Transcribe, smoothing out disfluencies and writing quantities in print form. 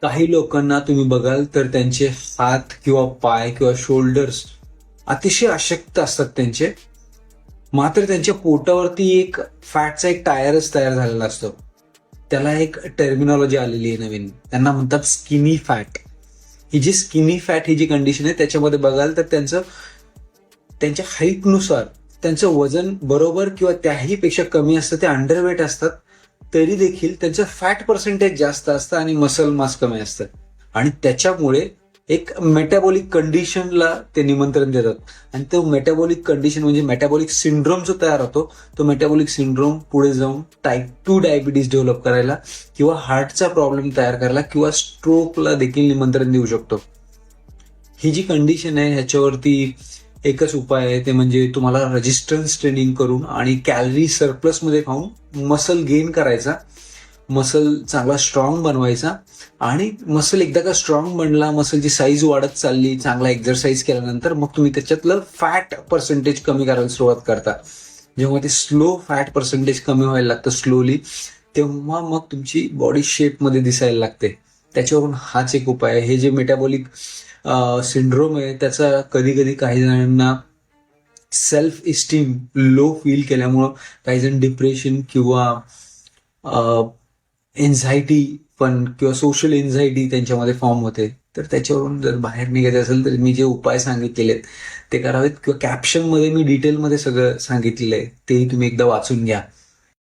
काही लोकांना तुम्ही बघाल तर त्यांचे हात किंवा पाय किंवा शोल्डर्स अतिशय अशक्त असतात त्यांचे, मात्र त्यांच्या पोटावरती एक फॅटचा एक टायरच तयार झालेला असतो. त्याला एक टर्मिनॉलॉजी आलेली आहे नवीन, त्यांना म्हणतात स्किनी फॅट. ही जी स्किनी फॅट ही जी कंडिशन आहे त्याच्यामध्ये बघाल तर त्यांच्या हाईटनुसार त्यांचं वजन बरोबर किंवा त्याहीपेक्षा कमी असतं, ते अंडरवेट असतात, तरी देखील त्यांचं फॅट पर्सेंटेज जास्त असतं आणि मसल मास कमी असतं. आणि त्याच्यामुळे एक मेटाबॉलिक कंडिशनला ते निमंत्रण देतात. आणि तो मेटाबॉलिक कंडिशन म्हणजे मेटाबॉलिक सिंड्रोम जो तयार होतो, तो मेटाबॉलिक सिंड्रोम पुढे जाऊन टाईप 2 डायबिटीज डेव्हलप करायला किंवा हार्टचा प्रॉब्लेम तयार करायला किंवा स्ट्रोकला देखील निमंत्रण देऊ शकतो. ही जी कंडिशन आहे ह्याच्यावरती एकच उपाय आहे, ते म्हणजे तुम्हाला रेजिस्टन्स ट्रेनिंग करून आणि कॅलरी सरप्लस मध्ये खाऊन मसल गेन करायचा, मसल चांगला स्ट्रॉंग बनवायचा. आणि मसल एकदा का स्ट्रॉंग बनला, मसलची साईज वाढत चालली, चांगला एक्सरसाइज केल्यानंतर मग तुम्ही त्याच्यातलं फॅट पर्सेंटेज कमी करायला सुरुवात करता. जेव्हा ते स्लो फॅट पर्सेंटेज कमी व्हायला लागतं स्लोली, तेव्हा मग तुमची बॉडी शेपमध्ये दिसायला लागते. त्याच्यावरून हाच एक उपाय आहे. हे जे मेटाबॉलिक सिंड्रोम आहे त्याचा कधी कधी काही जणांना सेल्फ इस्टीम लो फील केल्यामुळं काही जण डिप्रेशन किंवा एन्झायटी पण किंवा सोशल एन्झायटी त्यांच्यामध्ये फॉर्म होते. तर त्याच्यावरून जर बाहेर निघायचं असेल तर मी जे उपाय सांगितलेले आहेत ते करावेत, किंवा कॅप्शनमध्ये मी डिटेलमध्ये सगळं सांगितलेलं आहे, तेही तुम्ही एकदा वाचून घ्या.